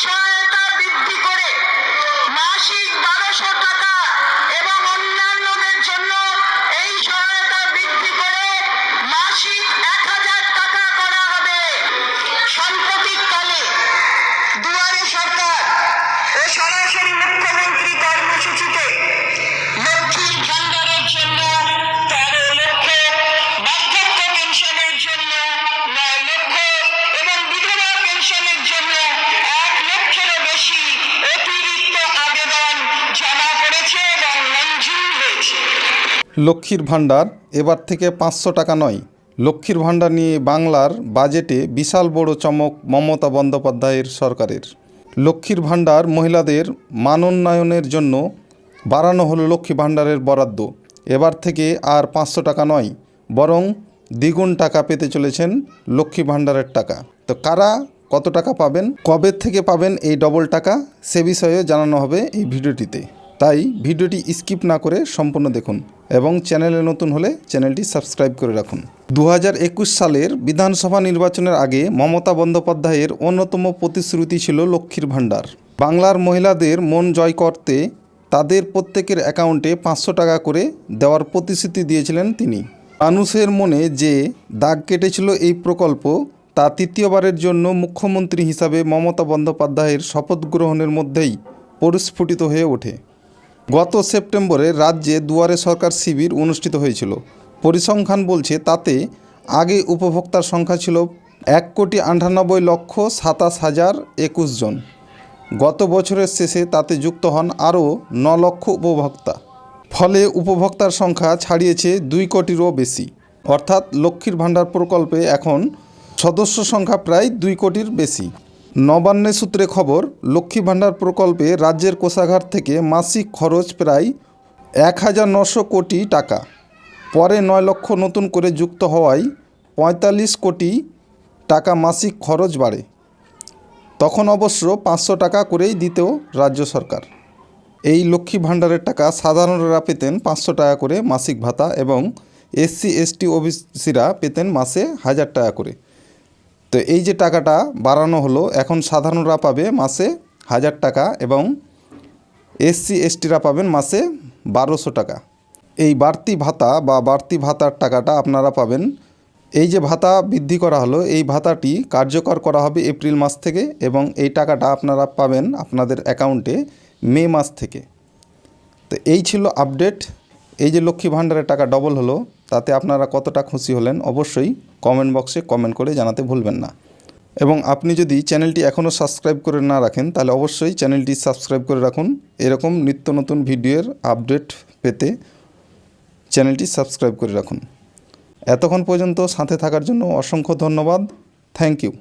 সহায়তা বৃদ্ধি করে মাসিক 1200 টাকা এবং অন্যান্যদের জন্য এই সহায়তা বৃদ্ধি করে মাসিক 1000 টাকা করা হবে। সাম্প্রতিককালে দুয়ারে সরকার ও সরাসরি মুখ্যমন্ত্রী কর্মসূচিতে লক্ষ্মীর ভান্ডারের জন্য 13 লক্ষ, বার্ধক্য পেনশনের জন্য 9 লক্ষ এবং বিধবা পেনশনের জন্য 1 লক্ষেরও বেশি অতিরিক্ত আবেদন জমা পড়েছে এবং মঞ্জুর হয়েছে। লক্ষ্মীর ভাণ্ডার এবার থেকে 500 টাকা নয়। লক্ষ্মীর ভাণ্ডার নিয়ে বাংলার বাজেটে বিশাল বড় চমক মমতা বন্দ্যোপাধ্যায়ের সরকারের। লক্ষ্মীর ভাণ্ডার মহিলাদের মানোন্নয়নের জন্য বাড়ানো হলো লক্ষ্মী ভাণ্ডারের বরাদ্দ। এবার থেকে আর 500 টাকা নয়, বরং দ্বিগুণ টাকা পেতে চলেছেন লক্ষ্মী ভাণ্ডারের টাকা। তো কারা কত টাকা পাবেন, কবে থেকে পাবেন এই ডবল টাকা, সে বিষয়ে জানানো হবে এই ভিডিওটিতে। তাই ভিডিওটি স্কিপ না করে সম্পূর্ণ দেখুন এবং চ্যানেলে নতুন হলে চ্যানেলটি সাবস্ক্রাইব করে রাখুন। 2021 সালের বিধানসভা নির্বাচনের আগে মমতা বন্দ্যোপাধ্যায়ের অন্যতম প্রতিশ্রুতি ছিল লক্ষ্মীর ভাণ্ডার। বাংলার মহিলাদের মন জয় করতে তাদের প্রত্যেকের অ্যাকাউন্টে 500 টাকা করে দেওয়ার প্রতিশ্রুতি দিয়েছিলেন তিনি। মানুষের মনে যে দাগ কেটেছিল এই প্রকল্প, তা তৃতীয়বারের জন্য মুখ্যমন্ত্রী হিসাবে মমতা বন্দ্যোপাধ্যায়ের শপথ গ্রহণের মধ্যেই পরিস্ফুটিত হয়ে ওঠে। গত সেপ্টেম্বরে রাজ্যে দুয়ারে সরকার শিবির অনুষ্ঠিত হয়েছিল। পরিসংখ্যান বলছে তাতে আগে উপভোক্তার সংখ্যা ছিল 1,98,27,021 জন। গত বছরের শেষে তাতে যুক্ত হন আরও 9 লক্ষ উপভোক্তা। ফলে উপভোক্তার সংখ্যা ছাড়িয়েছে 2 কোটিরও বেশি। অর্থাৎ লক্ষ্মীর ভাণ্ডার প্রকল্পে এখন সদস্য সংখ্যা প্রায় 2 কোটির বেশি। নবান্নের সূত্রে খবর, লক্ষ্মী ভাণ্ডার প্রকল্পে রাজ্যের কোষাগার থেকে মাসিক খরচ প্রায় 1900 কোটি টাকা। পরে 9 লক্ষ নতুন করে যুক্ত হওয়ায় 45 কোটি টাকা মাসিক খরচ বাড়ে। তখন অবশ্য 500 টাকা করেই দিত রাজ্য সরকার। এই লক্ষ্মী ভাণ্ডারের টাকা সাধারণরা পেতেন 500 টাকা করে মাসিক ভাতা এবং SC/ST ওবিসিরা পেতেন মাসে 1000 টাকা করে। তো এই যে টাকাটা বাড়ানো হলো, এখন সাধারণরা পাবে মাসে 1000 টাকা এবং SC/STরা পাবেন মাসে 1200 টাকা। এই বাড়তি ভাতা বা বাড়তি ভাতার টাকাটা আপনারা পাবেন। এই যে ভাতা বৃদ্ধি করা হলো, এই ভাতাটি কার্যকর করা হবে এপ্রিল মাস থেকে এবং এই টাকাটা আপনারা পাবেন আপনাদের অ্যাকাউন্টে মে মাস থেকে। তো এই ছিল আপডেট। এই যে লক্ষ্মী ভাণ্ডারের টাকা ডবল হলো, তাতে আপনারা কতটা খুশি হলেন অবশ্যই কমেন্ট বক্সে কমেন্ট করে জানাতে ভুলবেন না। এবং আপনি যদি চ্যানেলটি এখনও সাবস্ক্রাইব করে না রাখেন তাহলে অবশ্যই চ্যানেলটি সাবস্ক্রাইব করে রাখুন। এরকম নিত্য নতুন ভিডিওর আপডেট পেতে চ্যানেলটি সাবস্ক্রাইব করে রাখুন। এতক্ষণ পর্যন্ত সাথে থাকার জন্য অসংখ্য ধন্যবাদ। Thank you.